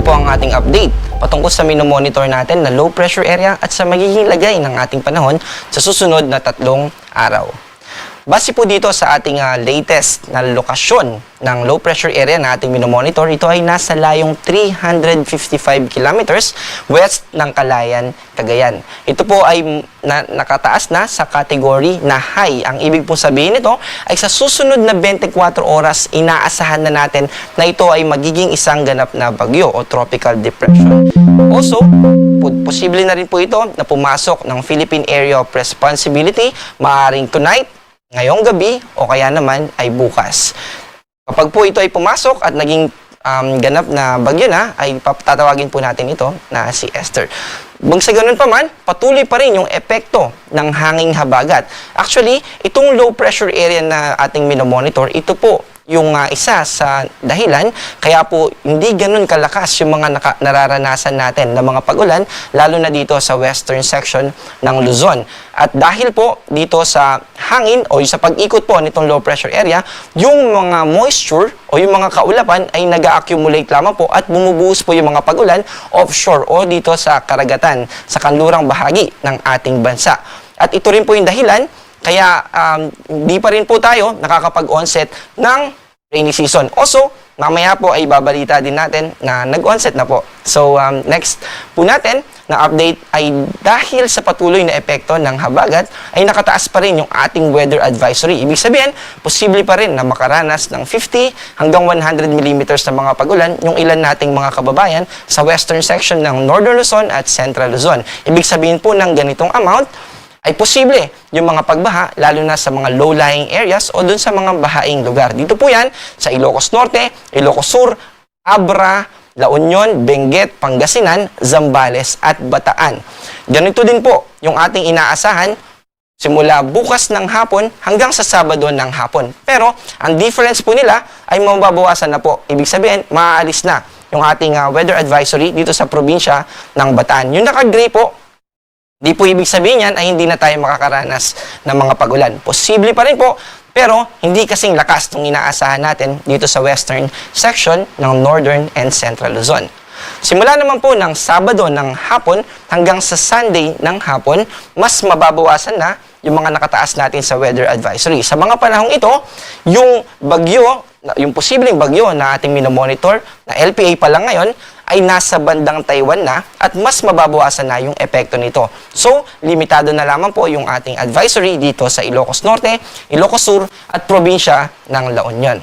po ang ating update patungkol sa minomonitor natin na low pressure area at sa magiging lagay ng ating panahon sa susunod na 3 araw. Base po dito sa ating latest na lokasyon ng low pressure area na ating minomonitor, ito ay nasa layong 355 kilometers west ng Calayan, Cagayan. Ito po ay nakataas na sa category na high. Ang ibig pong sabihin nito ay sa susunod na 24 oras, inaasahan na natin na ito ay magiging isang ganap na bagyo o tropical depression. Also, posible na rin po ito na pumasok ng Philippine Area of Responsibility maaaring tonight, ngayong gabi o kaya naman ay bukas. Kapag po ito ay pumasok at naging ganap na bagyo na, ay tatawagin po natin ito na si Esther. Sa ganun pa man, patuloy pa rin yung epekto ng hanging habagat. Actually, itong low pressure area na ating minomonitor, ito po yung isa sa dahilan kaya po hindi ganun kalakas yung mga nararanasan natin na mga pag-ulan, lalo na dito sa western section ng Luzon. At dahil po dito sa hangin o sa pag-ikot po nitong low pressure area, yung mga moisture o yung mga kaulapan ay nag-accumulate lamang po at bumubuhos po yung mga pag-ulan offshore o dito sa karagatan, sa kanlurang bahagi ng ating bansa. At ito rin po yung dahilan kaya di pa rin po tayo nakakapag-onset ng rainy season. Also, mamaya po ay babalita din natin na nag-onset na po. So, next po natin na update ay dahil sa patuloy na epekto ng habagat ay nakataas pa rin yung ating weather advisory. Ibig sabihin, posible pa rin na makaranas ng 50 hanggang 100 millimeters na mga pag-ulan yung ilan nating mga kababayan sa western section ng Northern Luzon at Central Luzon. Ibig sabihin po ng ganitong amount ay posible yung mga pagbaha, lalo na sa mga low-lying areas o dun sa mga bahaing lugar. Dito po yan sa Ilocos Norte, Ilocos Sur, Abra, La Union, Benguet, Pangasinan, Zambales at Bataan. Ganito din po yung ating inaasahan simula bukas ng hapon hanggang sa Sabado ng hapon. Pero ang difference po nila ay mababawasan na po. Ibig sabihin, maaalis na yung ating weather advisory dito sa probinsya ng Bataan. Yung naka-gray po, di po ibig sabihin yan ay hindi na tayo makakaranas ng mga pag-ulan. Posible pa rin po, pero hindi kasing lakas itong inaasahan natin dito sa western section ng Northern and Central Luzon. Simula naman po ng Sabado ng hapon hanggang sa Sunday ng hapon, mas mababawasan na yung mga nakataas natin sa weather advisory. Sa mga panahong ito, yung bagyo, yung posibleng bagyo na ating minomonitor, na LPA pa lang ngayon, ay nasa bandang Taiwan na at mas mababawasan na yung epekto nito. So, limitado na lamang po yung ating advisory dito sa Ilocos Norte, Ilocos Sur at probinsya ng La Union.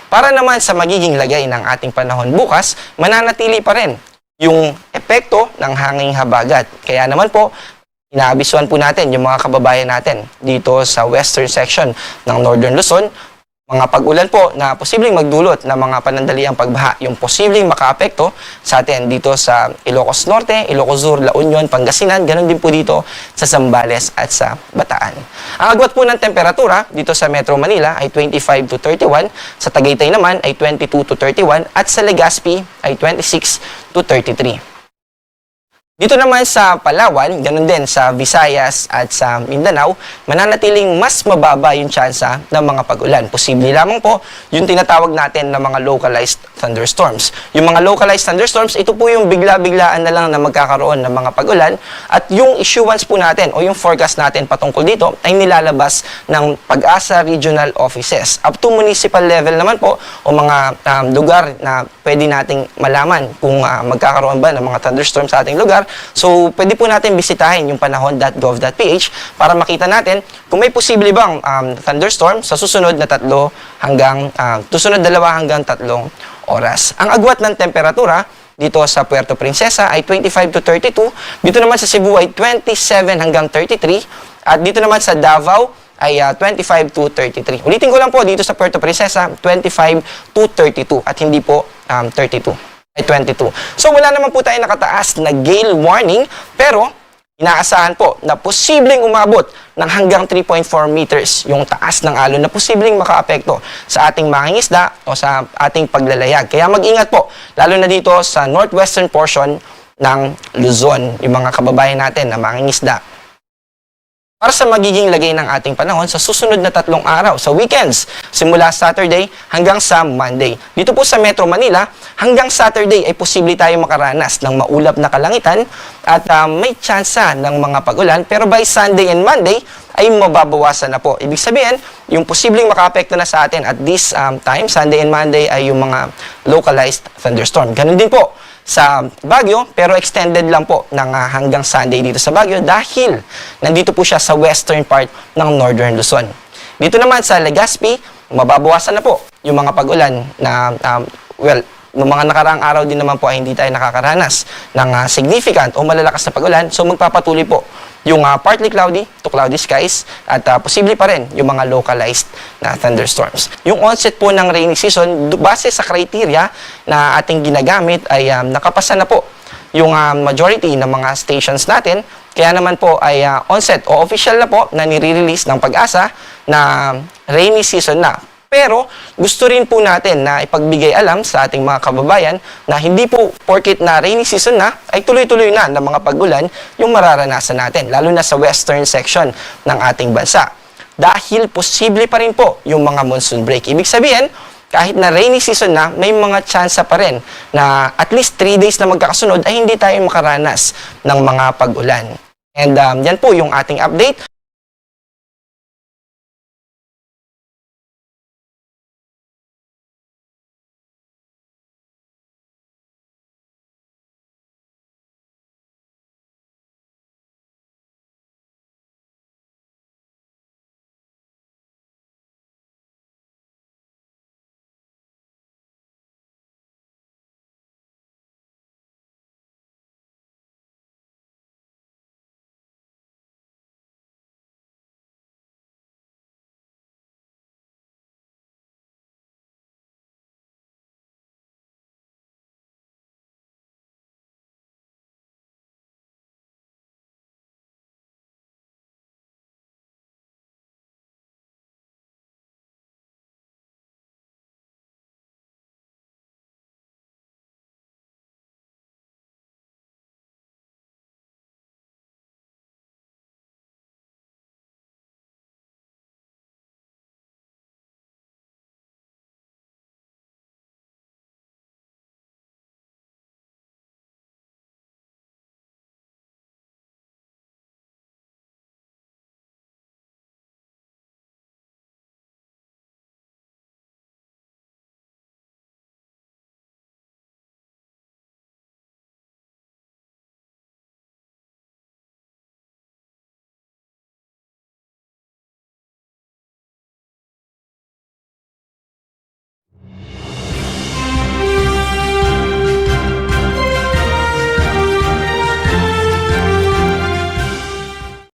Para naman sa magiging lagay ng ating panahon bukas, mananatili pa rin yung epekto ng hanging habagat. Kaya naman po, inaabisuhan po natin yung mga kababayan natin dito sa western section ng Northern Luzon, mga pag-ulan po na posibleng magdulot ng mga panandaliang pagbaha, yung posibleng makaapekto sa atin dito sa Ilocos Norte, Ilocos Sur, La Union, Pangasinan, ganun din po dito sa Zambales at sa Bataan. Ang agwat po ng temperatura dito sa Metro Manila ay 25 to 31, sa Tagaytay naman ay 22 to 31 at sa Legazpi ay 26 to 33. Dito naman sa Palawan, ganun din sa Visayas at sa Mindanao, mananatiling mas mababa yung tsansa ng mga pag-ulan. Posible lamang po yung tinatawag natin na mga localized thunderstorms. Yung mga localized thunderstorms, ito po yung bigla-biglaan na lang na magkakaroon ng mga pag-ulan at yung issuance po natin o yung forecast natin patungkol dito ay nilalabas ng Pag-asa Regional Offices. Up to municipal level naman po o mga lugar na pwede nating malaman kung magkakaroon ba ng mga thunderstorms sa ating lugar. So, pwede po natin bisitahin yung panahon.gov.ph para makita natin kung may posible bang thunderstorm sa susunod na 2 hanggang 3 oras. Ang agwat ng temperatura dito sa Puerto Princesa ay 25 to 32. Dito naman sa Cebu ay 27 hanggang 33. At dito naman sa Davao ay 25 to 33. Ulitin ko lang po, dito sa Puerto Princesa, 25 to 32 at hindi po 32. 22. So, wala naman po tayo nakataas na gale warning, pero inaasahan po na posibleng umabot ng hanggang 3.4 meters yung taas ng alon na posibleng makaapekto sa ating mangingisda o sa ating paglalayag. Kaya mag-ingat po, lalo na dito sa northwestern portion ng Luzon, yung mga kababayan natin na mangingisda. para sa magiging lagay ng ating panahon sa susunod na 3 araw sa weekends, simula Saturday hanggang sa Monday. Dito po sa Metro Manila, hanggang Saturday ay posible tayo makaranas ng maulap na kalangitan at may tsansa ng mga pag-ulan, pero by Sunday and Monday ay mababawasan na po. Ibig sabihin, yung posibleng makaapekto na sa atin at this time, Sunday and Monday, ay yung mga localized thunderstorm. Ganun din po sa Baguio, pero extended lang po ng hanggang Sunday dito sa Baguio dahil nandito po siya sa western part ng Northern Luzon. Dito naman sa Legazpi, mababawasan na po yung mga pag-ulan na, noong mga nakaraang araw din naman po ay hindi tayo nakakaranas ng significant o malalakas na pag-ulan. So magpapatuloy po yung partly cloudy to cloudy skies at posible pa rin yung mga localized na thunderstorms. Yung onset po ng rainy season, base sa criteria na ating ginagamit ay nakapasa na po yung majority ng mga stations natin. Kaya naman po ay onset o official na po na nire-release ng Pag-asa na rainy season na. Pero gusto rin po natin na ipagbigay alam sa ating mga kababayan na hindi po porket na rainy season na ay tuloy-tuloy na ng mga pag-ulan yung mararanasan natin, lalo na sa western section ng ating bansa. Dahil posible pa rin po yung mga monsoon break. Ibig sabihin, kahit na rainy season na, may mga tsansa pa rin na at least 3 days na magkakasunod ay hindi tayo makaranas ng mga pag-ulan. And yan po yung ating update.